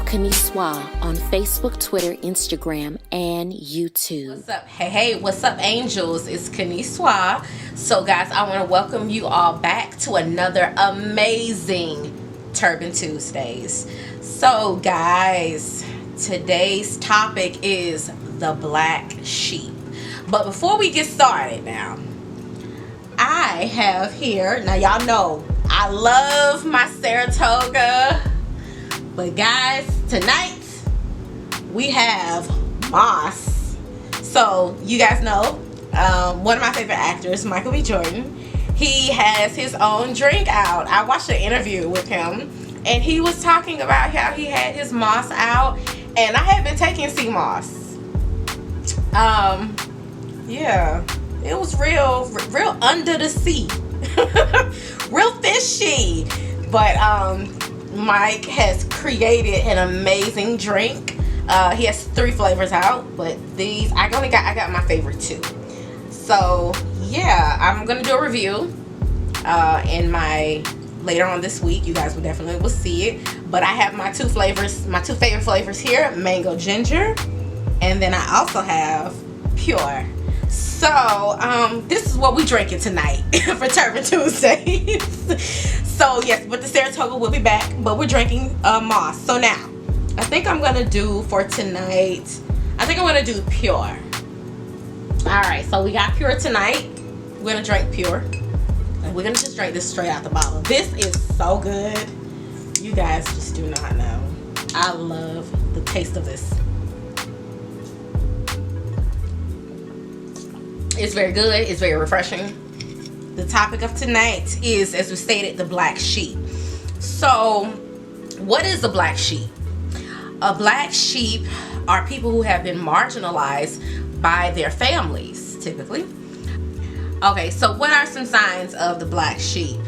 Kaneswa on Facebook, Twitter, Instagram, and YouTube. What's up? Hey, what's up, angels? It's Kaneswa. So, guys, I want to welcome you all back to another amazing Turban Tuesdays. So, guys, today's topic is the black sheep. But before we get started now, I have here, now y'all know, I love my Saratoga. But guys, tonight we have Moss. So you guys know, one of my favorite actors, Michael B. Jordan, he has his own drink out. I watched an interview with him and he was talking about how he had his Moss out, and I have been taking sea moss. Yeah, it was real under the sea, real fishy. But Mike has created an amazing drink. He has 3 flavors out, but these I got my favorite 2. So yeah, I'm gonna do a review in my later on this week. You guys will definitely see it. But I have my 2 flavors, my 2 favorite flavors here: mango ginger, and then I also have pure. So this is what we drinking tonight for Turban Tuesdays. So yes, but the Saratoga will be back, but we're drinking Moss. So now, I think I'm gonna do for tonight, I think I'm gonna do pure. Alright, so we got pure tonight. We're gonna drink pure. And we're gonna just drink this straight out the bottle. This is so good. You guys just do not know. I love the taste of this. It's very good. It's very refreshing. The topic of tonight is, as we stated, the black sheep. So, what is a black sheep? A black sheep are people who have been marginalized by their families, typically. Okay, so what are some signs of the black sheep?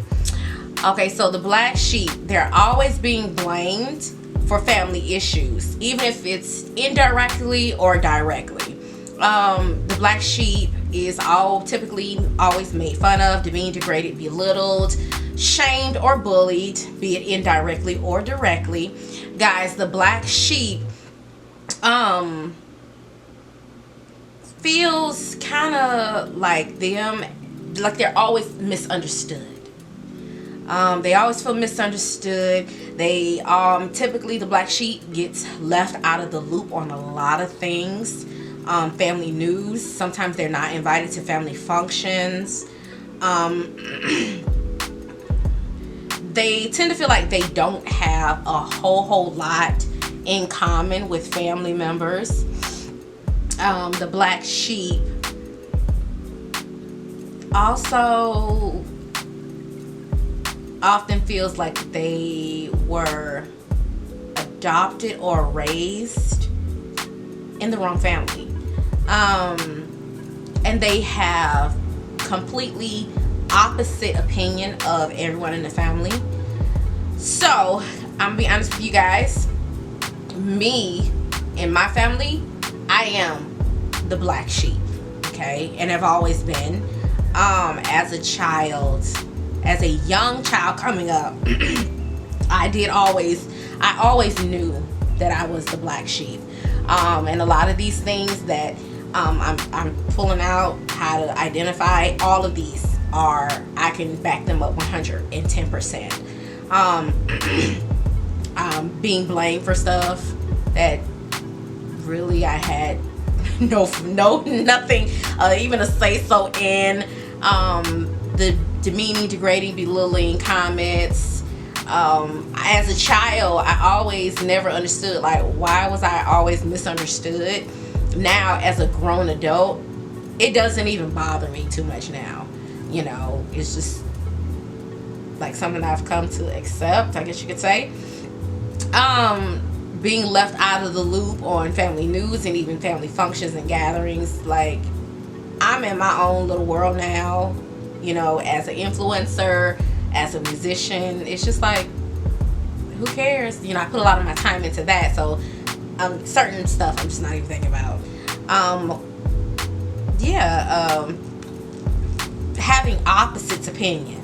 Okay, so the black sheep, they're always being blamed for family issues, even if it's indirectly or directly. The black sheep is typically always made fun of, demeaned, degraded, belittled, shamed, or bullied, be it indirectly or directly. Guys, the black sheep feels kind of like they're always misunderstood. They always feel misunderstood. They typically, the black sheep gets left out of the loop on a lot of things. Family news. Sometimes they're not invited to family functions. They tend to feel like they don't have a whole lot in common with family members. The black sheep also often feels like they were adopted or raised in the wrong family. And they have completely opposite opinion of everyone in the family. So I'm gonna be honest with you guys, me and my family, I am the black sheep, okay? And I've always been. As a child, as a young child coming up, I always knew that I was the black sheep. And a lot of these things that I'm pulling out, how to identify, all of these I can back them up 110%. Being blamed for stuff that really I had nothing, even a say so in. The demeaning, degrading, belittling comments. As a child, I always never understood, like, why was I always misunderstood? Now, as a grown adult, it doesn't even bother me too much now. You know, it's just like something I've come to accept, I guess you could say. Being left out of the loop on family news and even family functions and gatherings, like, I'm in my own little world now, you know, as an influencer, as a musician. It's just like, who cares? You know, I put a lot of my time into that, so certain stuff I'm just not even thinking about. Having opposites opinion.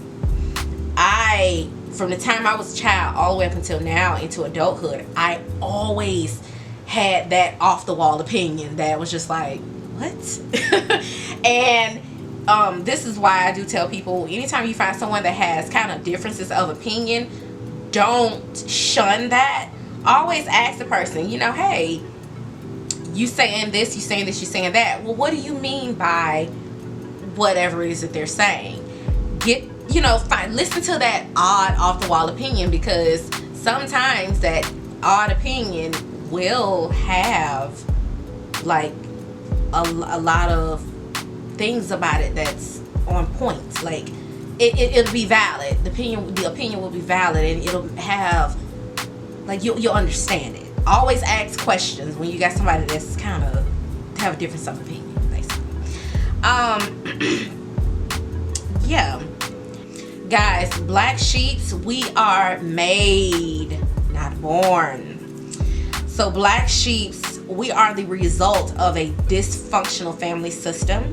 I from the time I was a child all the way up until now into adulthood, I always had that off the wall opinion that was just like, what? And this is why I do tell people, anytime you find someone that has kind of differences of opinion, don't shun that. Always ask the person, you know, hey, you saying this, you saying this, you saying that. Well, what do you mean by whatever it is that they're saying? Listen to that odd off the wall opinion, because sometimes that odd opinion will have like a lot of things about it that's on point. Like it'll be valid. The opinion will be valid, and it'll have like you'll understand it. Always ask questions when you got somebody that's kind of have a difference of opinion, basically. Yeah, guys, black sheeps, we are made, not born. So black sheeps, we are the result of a dysfunctional family system.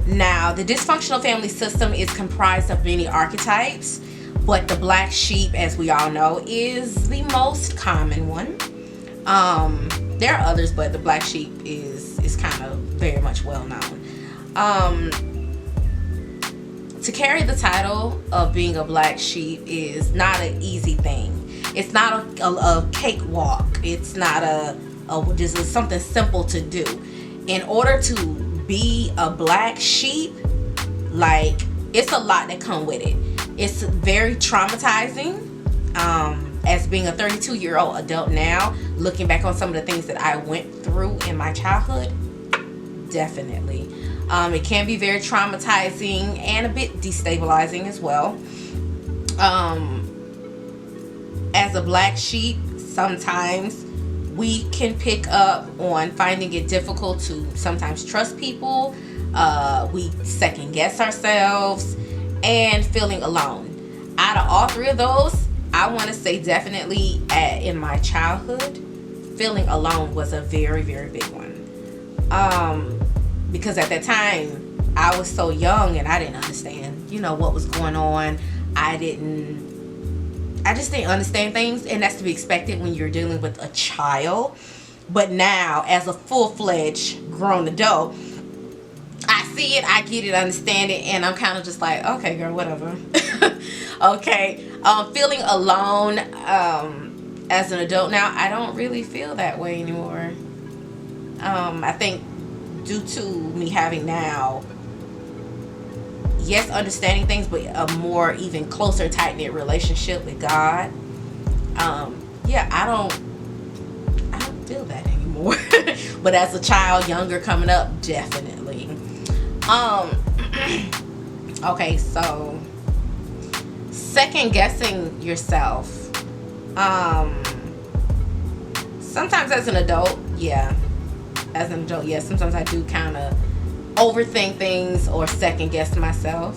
Now, the dysfunctional family system is comprised of many archetypes, but the black sheep, as we all know, is the most common one. There are others, but the black sheep is kind of very much well known. To carry the title of being a black sheep is not an easy thing. It's not a cakewalk. It's not just something simple to do. In order to be a black sheep, like, it's a lot that come with it. It's very traumatizing. As being a 32-year-old adult now, looking back on some of the things that I went through in my childhood, definitely. It can be very traumatizing and a bit destabilizing as well. As a black sheep, sometimes we can pick up on finding it difficult to sometimes trust people. We second guess ourselves and feeling alone. Out of all three of those, I want to say definitely in my childhood, feeling alone was a very, very big one. Because at that time, I was so young and I didn't understand, what was going on. I just didn't understand things, and that's to be expected when you're dealing with a child. But now, as a full-fledged grown adult, I see it, I get it, understand it, and I'm kind of just like, okay, girl, whatever. Okay. Feeling alone as an adult now, I don't really feel that way anymore. I think due to me having now, yes, understanding things, but a more even closer, tight-knit relationship with God. I don't feel that anymore. But as a child, younger, coming up, definitely. Okay, so second guessing yourself. Sometimes as an adult, sometimes I do kind of overthink things or second guess myself.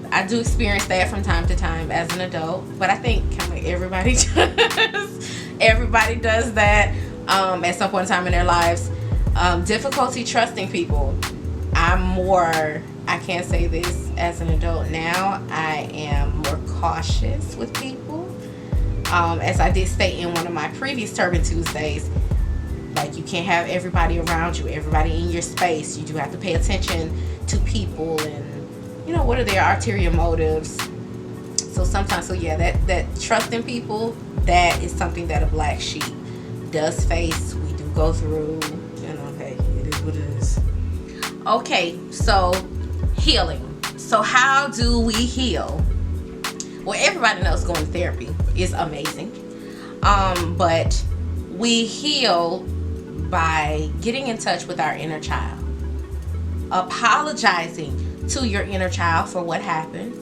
I do experience that from time to time as an adult, but I think kind of everybody does. Everybody does that at some point in time in their lives. Difficulty trusting people. I can't say this as an adult now, I am more cautious with people. As I did state in one of my previous Turban Tuesdays, like, you can't have everybody around you, everybody in your space. You do have to pay attention to people and, what are their ulterior motives. So sometimes, that trust in people, that is something that a black sheep does face. We do go through, hey, it is what it is. Okay, so healing. So how do we heal? Well, everybody knows going to therapy is amazing. But we heal by getting in touch with our inner child. Apologizing to your inner child for what happened.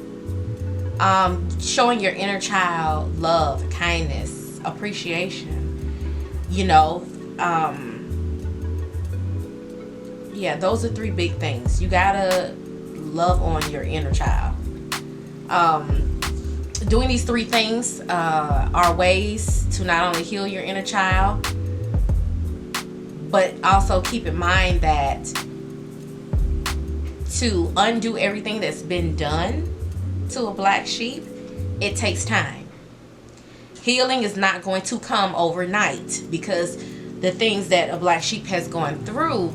Showing your inner child love, kindness, appreciation. Those are three big things. You gotta love on your inner child. Doing these three things are ways to not only heal your inner child, but also keep in mind that to undo everything that's been done to a black sheep, it takes time. Healing is not going to come overnight, because the things that a black sheep has gone through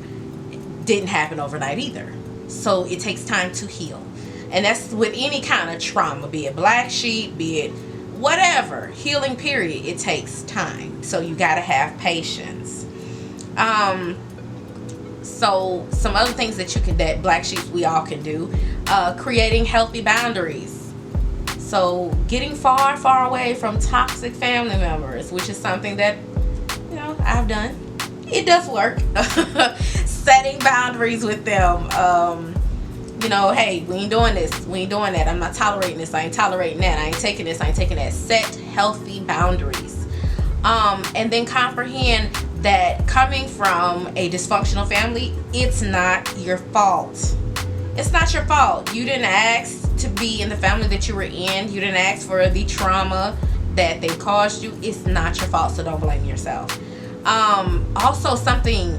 didn't happen overnight either. So it takes time to heal. And that's with any kind of trauma, be it black sheep, be it whatever, healing period, it takes time. So you got to have patience. So some other things that black sheep we all can do, creating healthy boundaries. So getting far away from toxic family members, which is something that, I've done. It does work. Setting boundaries with them. Hey, we ain't doing this. We ain't doing that. I'm not tolerating this. I ain't tolerating that. I ain't taking this. I ain't taking that. Set healthy boundaries. And then comprehend that coming from a dysfunctional family, it's not your fault. It's not your fault. You didn't ask to be in the family that you were in. You didn't ask for the trauma that they caused you. It's not your fault, so don't blame yourself. Also, something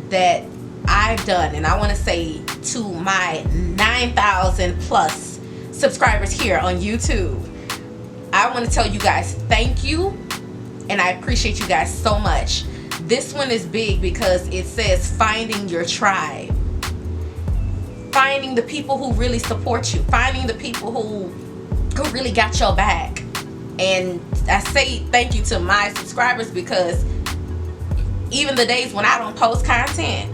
that I've done, and I want to say to my 9,000 plus subscribers here on YouTube, I want to tell you guys thank you, and I appreciate you guys so much. This one is big because it says finding your tribe, finding the people who really support you, finding the people who really got your back. And I say thank you to my subscribers, because even the days when I don't post content,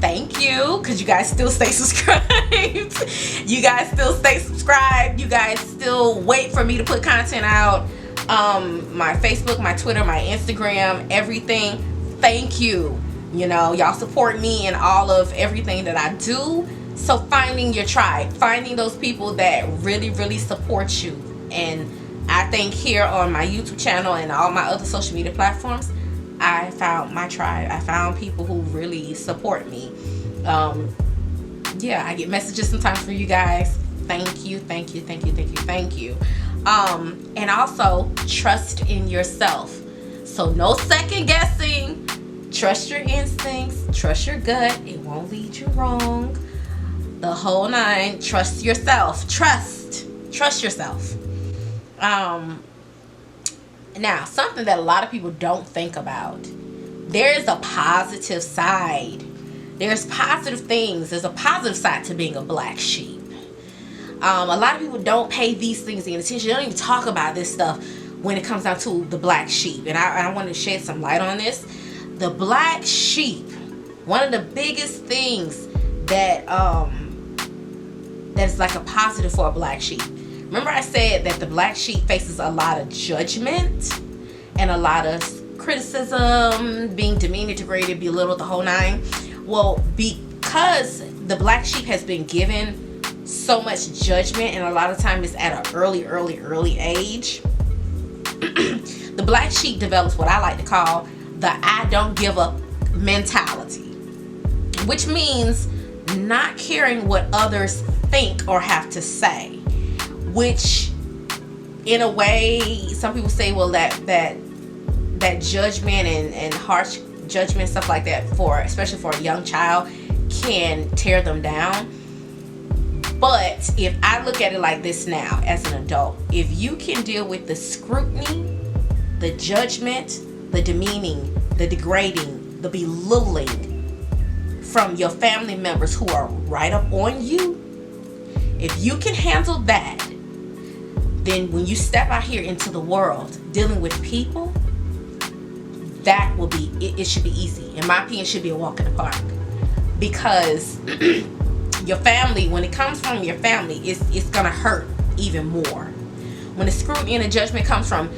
thank you, because you guys still stay subscribed. You guys still stay subscribed. You guys still wait for me to put content out. My Facebook, my Twitter, my Instagram, everything. Thank you. Y'all support me in all of everything that I do. So finding your tribe, finding those people that really support you. And I think here on my YouTube channel and all my other social media platforms, I found my tribe. I found people who really support me. I get messages sometimes from you guys. Thank you. And also trust in yourself. So no second guessing. Trust your instincts. Trust your gut. It won't lead you wrong. The whole nine. Trust yourself. Trust yourself. Now, something that a lot of people don't think about. There is a positive side. There's positive things. There's a positive side to being a black sheep. A lot of people don't pay these things any attention. They don't even talk about this stuff when it comes down to the black sheep. And I want to shed some light on this. The black sheep, one of the biggest things that is like a positive for a black sheep. Remember I said that the black sheep faces a lot of judgment and a lot of criticism, being demeaned, degraded, belittled, the whole nine. Well, because the black sheep has been given so much judgment, and a lot of time it's at an early age, the black sheep develops what I like to call the I don't give up mentality, which means not caring what others think or have to say, which in a way, some people say, well, that judgment and harsh judgment, stuff like that, especially for a young child, can tear them down. But if I look at it like this now as an adult, if you can deal with the scrutiny, the judgment, the demeaning, the degrading, the belittling from your family members who are right up on you, if you can handle that, then when you step out here into the world dealing with people, that will be, it should be easy. In my opinion, it should be a walk in the park. Because your family, when it comes from your family, it's gonna hurt even more. When the scrutiny and the judgment comes from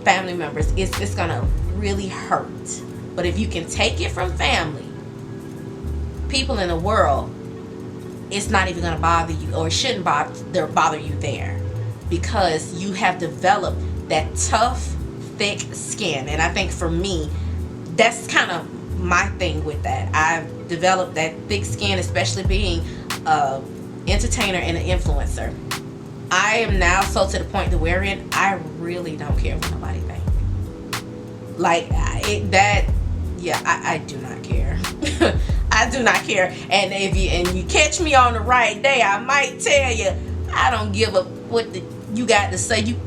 family members, it's gonna really hurt. But if you can take it from family, people in the world, it's not even gonna bother you, or it shouldn't bother you there, because you have developed that tough, thick skin. And I think for me, that's kind of my thing with that. I've developed that thick skin, especially being an entertainer and an influencer. I am now so to the point to wherein I really don't care what nobody thinks. I do not care. I do not care. And if you catch me on the right day, I might tell you I don't give a what you got to say. You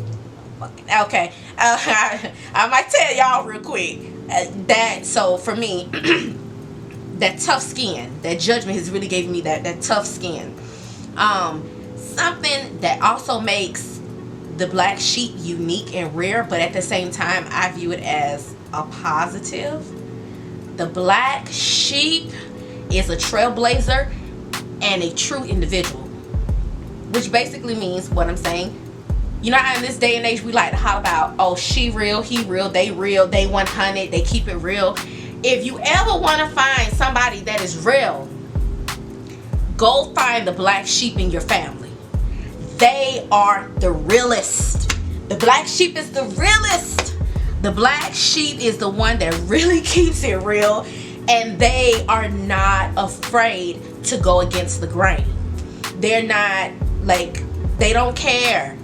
okay? I might tell y'all real quick. So for me, that tough skin, that judgment has really given me that tough skin. Something that also makes the black sheep unique and rare, but at the same time I view it as a positive. The black sheep is a trailblazer and a true individual, which basically means what I'm saying. You know how in this day and age we like to holler about, oh, she real, he real, they 100, they keep it real. If you ever want to find somebody that is real, go find the black sheep in your family. They are the realest. The black sheep is the realest. The black sheep is the one that really keeps it real, and they are not afraid to go against the grain. They're not like, they don't care.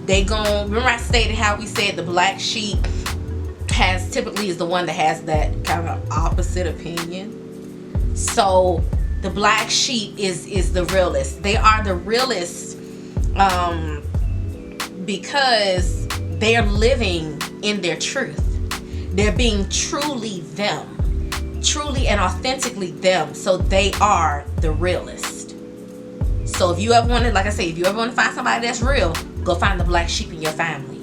They gon', remember I stated how we said the black sheep typically is the one that has that kind of opposite opinion. So the black sheep is the realest. They are the realest because they're living in their truth. They're being truly them, truly and authentically them. So they are the realest. So if you ever want to, like I say, if you ever want to find somebody that's real, go find the black sheep in your family.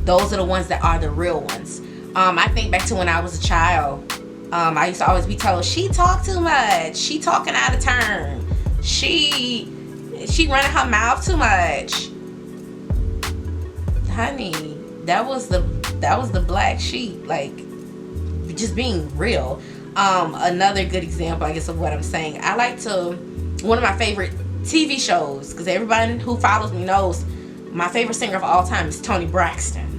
Those are the ones that are the real ones. I think back to when I was a child. I used to always be told, she talk too much. She talking out of turn. She running her mouth too much. Honey, that was the black sheep, like just being real. Another good example, I guess, of what I'm saying. I like to, one of my favorite TV shows, because everybody who follows me knows my favorite singer of all time is Toni Braxton.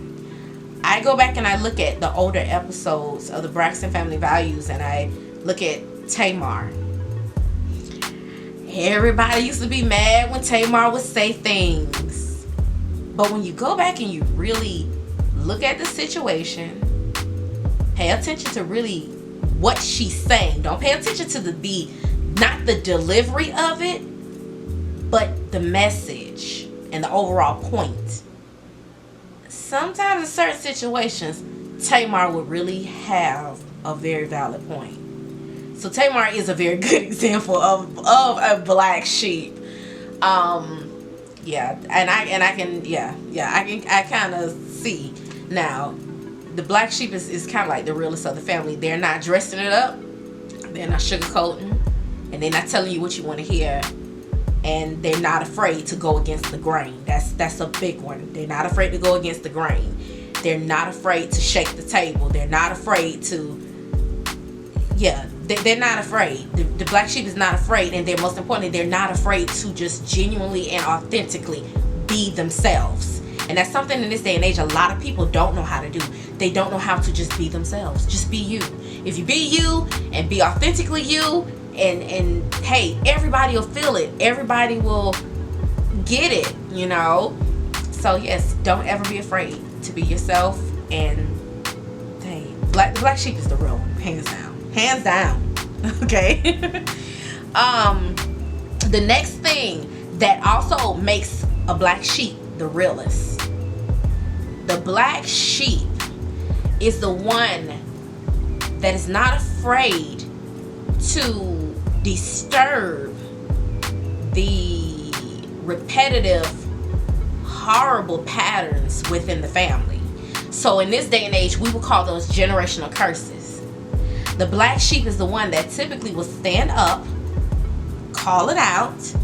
I go back and I look at the older episodes of the Braxton Family Values, and I look at Tamar. Everybody used to be mad when Tamar would say things. But when you go back and you really look at the situation, pay attention to really what she's saying. Don't pay attention to not the delivery of it, but the message and the overall point. Sometimes in certain situations, Tamar would really have a very valid point. So Tamar is a very good example of a black sheep. Yeah, and I kind of see now. The black sheep is kind of like the realest of the family. They're not dressing it up, they're not sugarcoating, and they're not telling you what you want to hear. And they're not afraid to go against the grain. That's a big one. They're not afraid to go against the grain. They're not afraid to shake the table. They're not afraid to, they're not afraid. The black sheep is not afraid, and they're, most importantly, they're not afraid to just genuinely and authentically be themselves. And that's something in this day and age a lot of people don't know how to do. They don't know how to just be themselves. Just be you. If you be you and be authentically you, and hey, everybody will feel it. Everybody will get it, you know. So yes, don't ever be afraid to be yourself. And hey, the black sheep is the real one, hands down. Okay. The next thing that also makes a black sheep the realest, the black sheep is the one that is not afraid to disturb the repetitive, horrible patterns within the family. So in this day and age, we would call those generational curses. The black sheep is the one that typically will stand up, call it out,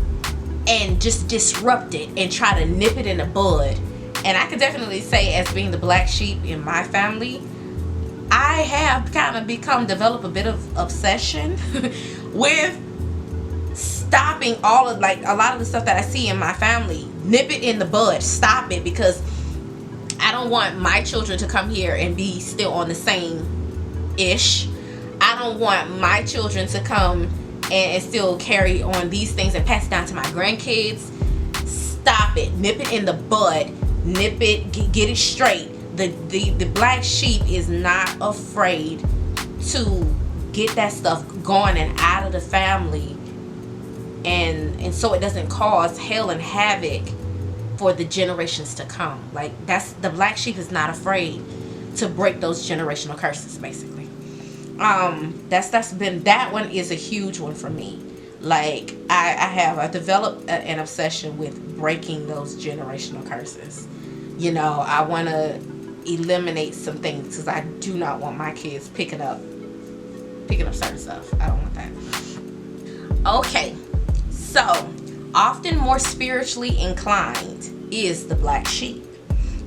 and just disrupt it and try to nip it in the bud. And I could definitely say, as being the black sheep in my family, I have kind of developed a bit of obsession with stopping all of, like, a lot of the stuff that I see in my family. Nip it in the bud, stop it, because I don't want my children to come here and be still on the same ish. I don't want my children to come and still carry on these things and pass it down to my grandkids. Stop it, nip it in the bud, nip it, get it straight. The black sheep is not afraid to get that stuff going and out of the family, and so it doesn't cause hell and havoc for the generations to come. Like, that's the black sheep is not afraid to break those generational curses, basically. That one is a huge one for me. Like, I developed an obsession with breaking those generational curses. You know, I want to eliminate some things because I do not want my kids picking up certain stuff. I don't want that. Okay, so often more spiritually inclined is the black sheep.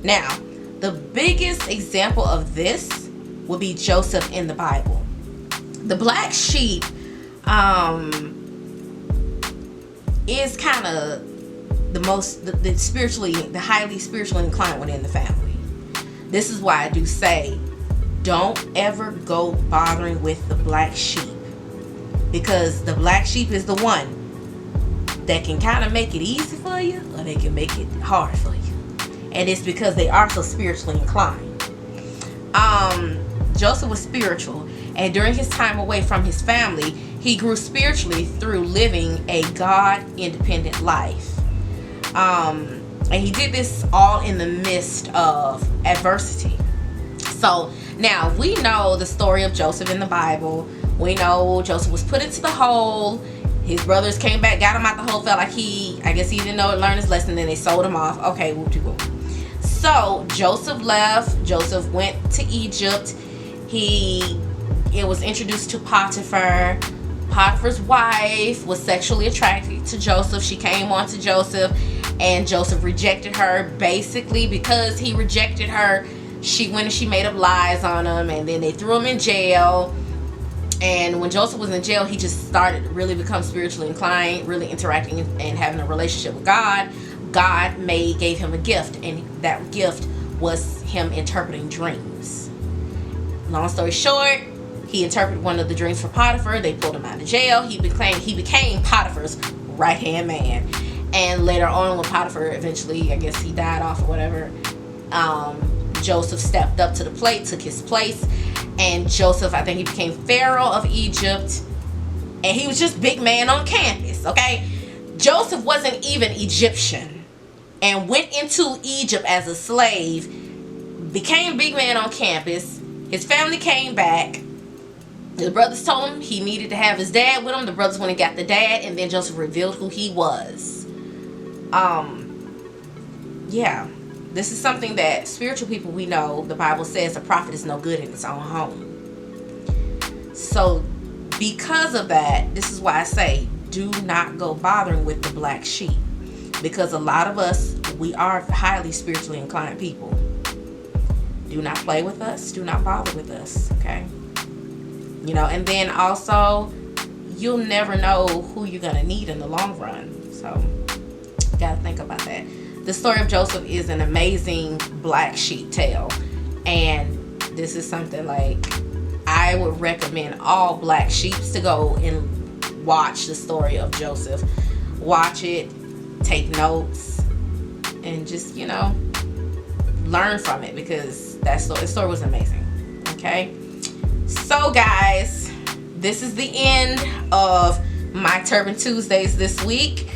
Now, the biggest example of this would be Joseph in the Bible. The black sheep is kind of the highly spiritually inclined one in the family. This is why I do say, don't ever go bothering with the black sheep, because the black sheep is the one that can kind of make it easy for you, or they can make it hard for you. And it's because they are so spiritually inclined. Joseph was spiritual, and during his time away from his family, he grew spiritually through living a God-independent life. And he did this all in the midst of adversity. So now we know the story of Joseph in the Bible. We know Joseph was put into the hole. His brothers came back, got him out the hole, felt like I guess he didn't know it, learn his lesson, then they sold him off. Okay, whoop-de-whoop. So Joseph left. Joseph went to Egypt. It was introduced to Potiphar. Potiphar's wife was sexually attracted to Joseph. She came on to Joseph, and Joseph rejected her. Basically, because he rejected her, she went and she made up lies on him, and then they threw him in jail. And when Joseph was in jail, he just started to really become spiritually inclined, really interacting and having a relationship with God. God gave him a gift, and that gift was him interpreting dreams. Long story short, he interpreted one of the dreams for Potiphar. They pulled him out of jail. He became Potiphar's right-hand man. And later on, when Potiphar eventually, I guess he died off or whatever, Joseph stepped up to the plate, took his place. And Joseph, I think he became Pharaoh of Egypt. And he was just big man on campus, okay? Joseph wasn't even Egyptian and went into Egypt as a slave, became big man on campus. His family came back. The brothers told him he needed to have his dad with him. The brothers went and got the dad, and then Joseph revealed who he was. Yeah, this is something that spiritual people, we know the Bible says a prophet is no good in its own home. So because of that, this is why I say do not go bothering with the black sheep, because a lot of us, we are highly spiritually inclined people. Do not play with us. Do not bother with us. Okay. You know, and then also, you'll never know who you're going to need in the long run. So, you got to think about that. The story of Joseph is an amazing black sheep tale. And this is something like, I would recommend all black sheeps to go and watch the story of Joseph. Watch it, take notes, and just, you know, learn from it, because the story was amazing. Okay? So guys, this is the end of my Turban Tuesdays this week.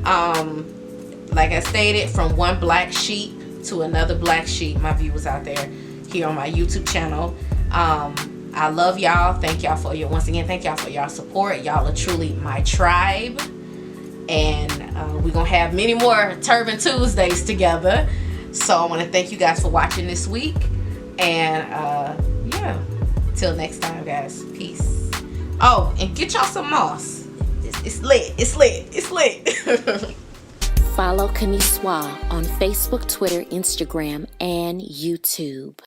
Like I stated, from one black sheep to another black sheep, my viewers out there here on my YouTube channel. I love y'all. Thank y'all for once again, thank y'all for y'all support. Y'all are truly my tribe. And we're going to have many more Turban Tuesdays together. So I want to thank you guys for watching this week. And yeah, till next time, guys. Peace. Oh, and get y'all some moss. It's lit. It's lit. It's lit. Follow Kaneswa on Facebook, Twitter, Instagram, and YouTube.